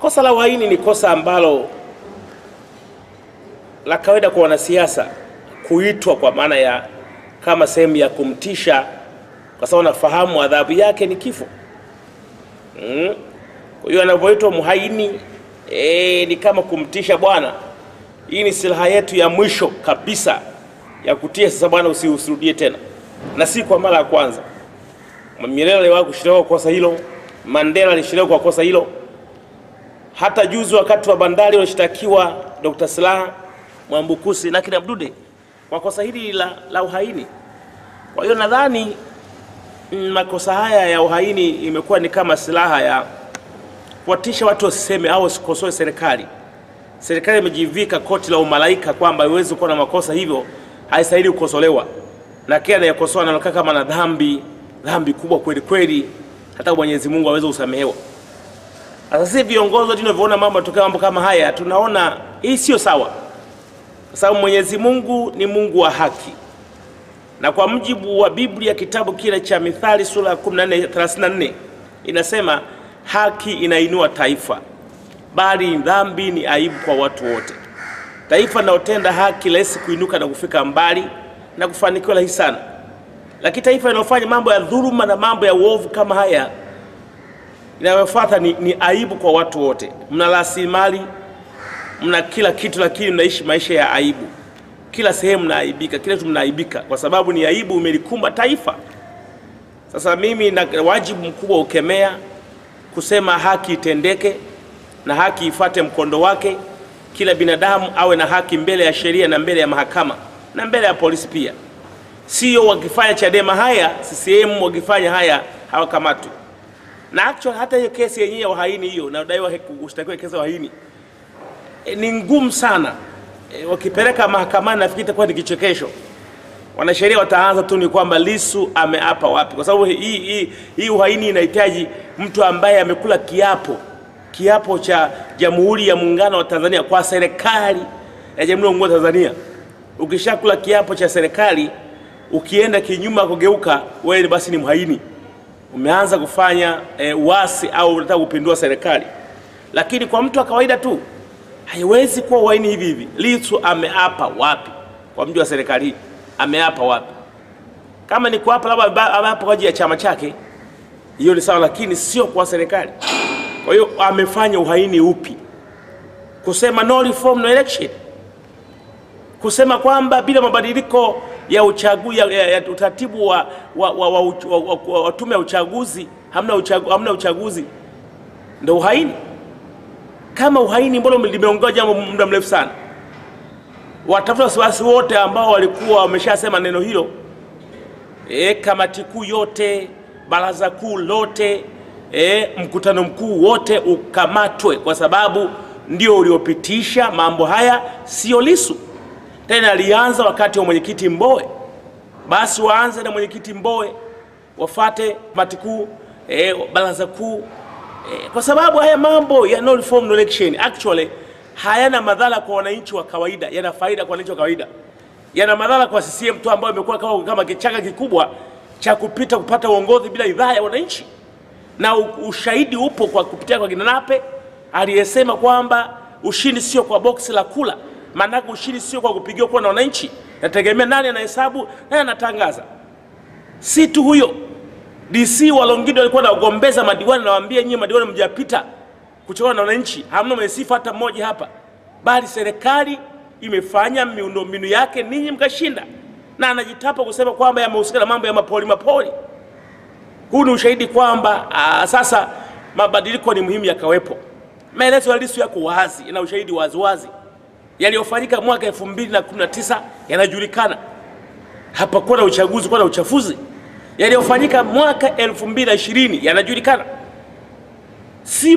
Kosa la uhaini ni kosa ambalo la kawaida kwa wanasiasa kuitwa kwa maana ya kama sehemu ya kumtisha, kwa sababu nafahamu adhabu yake ni kifo. Kwa hiyo anapoitwa muhaini ni kama kumtisha, bwana, hii ni silaha yetu ya mwisho kabisa ya kutia, sasa bwana usirudie tena. Na si kwa mara ya kwanza. Nyerere aliwahi kushtakiwa kwa kosa hilo, Mandela alishtakiwa kwa kosa hilo. Hata juzi wakati wa bandari walishtakiwa Dr. Slaa, Mwambukusi na kina Mdude kwa kosa hili la uhaini. Kwa hiyo nadhani makosa haya ya uhaini imekuwa ni kama silaha ya kuwatisha watu wasiseme au wasikosoe serikali. Serikali imejivika koti la umalaika kwamba haiwezi kuwa na makosa, hivyo haistahili kukosolewa. Na kila anayekosoa anaonekana kama na dhambi kubwa kweli kweli, hata Mwenyezi Mungu hawezi kusamehewa. Sasa sisi viongozi tunavyoona mambo kama haya, tunaona hii sio sawa. Kwa sababu Mwenyezi Mungu ni Mungu wa haki. Na kwa mujibu wa Biblia, kitabu kile cha Mithali sura ya 14:34 inasema haki inainua taifa, bali dhambi ni aibu kwa watu wote. Taifa linalotenda haki rahisi kuinuka na kufika mbali na kufanikiwa rahisi sana. Lakini taifa linalofanya mambo ya dhuluma na mambo ya uovu kama haya, inayofuata ni aibu kwa watu wote. Mna rasilimali, mna kila kitu, lakini mnaishi maisha ya aibu. Kila sehemu mnaaibika, kila mtu mnaaibika kwa sababu ni aibu imelikumba taifa. Sasa mimi na wajibu mkubwa ukemea, kusema haki itendeke na haki ifuate mkondo wake. Kila binadamu awe na haki mbele ya sheria na mbele ya mahakama na mbele ya polisi pia. Sio wakifanya Chadema haya, CCM wakifanya haya hawakamatwi. Na actually hata hiyo kesi yenyewe ya uhaini hiyo na udaiwa kushtakiwa kesi ya uhaini ni ngumu sana. Wakipeleka mahakamani nafikiri itakuwa ni kichekesho. Wanasheria wataanza tu ni kwamba Lissu ameapa wapi, kwa sababu hii uhaini inahitaji mtu ambaye amekula kiapo cha Jamhuri ya Muungano wa Tanzania kwa serikali ya Jamhuri ya Muungano wa Tanzania. Ukishakula kiapo cha serikali, ukienda kinyuma kugeuka, wewe basi ni mhaini. Umeanza kufanya uasi au unataka kupindua serikali. Lakini kwa mtu wa kawaida tu haiwezi kuwa uhaini hivi hivi. Lissu ameapa wapi? Kwa mtu wa serikali hii ameapa wapi? Kama ni kuapa labda ameapa kwa ajili ya chama chake, hiyo ni sawa, lakini sio kwa serikali. Kwa hiyo amefanya uhaini upi? Kusema no reform no election, kusema kwamba bila mabadiliko ya uchaguzi ya utaratibu wa tume ya uchaguzi hamna uchaguzi, ndio uhaini? Kama uhaini mbona limeongoza jambo muda mrefu sana? Watafuta wasiwasi wote ambao walikuwa wameshasema neno hilo, kamati kuu yote, baraza kuu lote, mkutano mkuu wote ukamatwe, kwa sababu ndio uliopitisha mambo haya, sio Lissu. Tena alianza wakati wa mwenyekiti Mbowe. Basi waanze na mwenyekiti Mbowe, wafate kamati kuu, baraza kuu, kwa sababu haya mambo ya no reform no election actually hayana madhara kwa wananchi wa kawaida, yana faida kwa wananchi wa kawaida. Yana madhara kwa CCM tu ambao imekuwa kama kichaka kikubwa cha kupata uongozi bila idhaa ya wananchi. Na ushahidi upo kwa kupitia kwa Kinanape aliyesema kwamba ushindi sio kwa boksi la kula. Maana ushindi sio kwa kupigiwa kwa na wananchi. Nategemea nani anahesabu, nani anatangaza. Si tu huyo, DC wa Longido alikuwa anagombeza madiwani, nawaambia nyinyi madiwani mjapita kuchukua na wananchi, hamna msifa hata mmoja hapa. Bali serikali imefanya miundombinu yake, ninyi mkashinda. Na anajitapa kusema kwamba yamehusika na mambo ya mapoli. Huu ni ushahidi kwamba sasa mabadiliko ni muhimu yakawepo. Maelezo ya Lissu yako wazi, ina ushahidi wazi. Yaliyofanyika mwaka 2019 yanajulikana. Hapakuwa na uchaguzi, kwa na uchafuzi. Yaliyofanyika mwaka 2020 yanajulikana. Si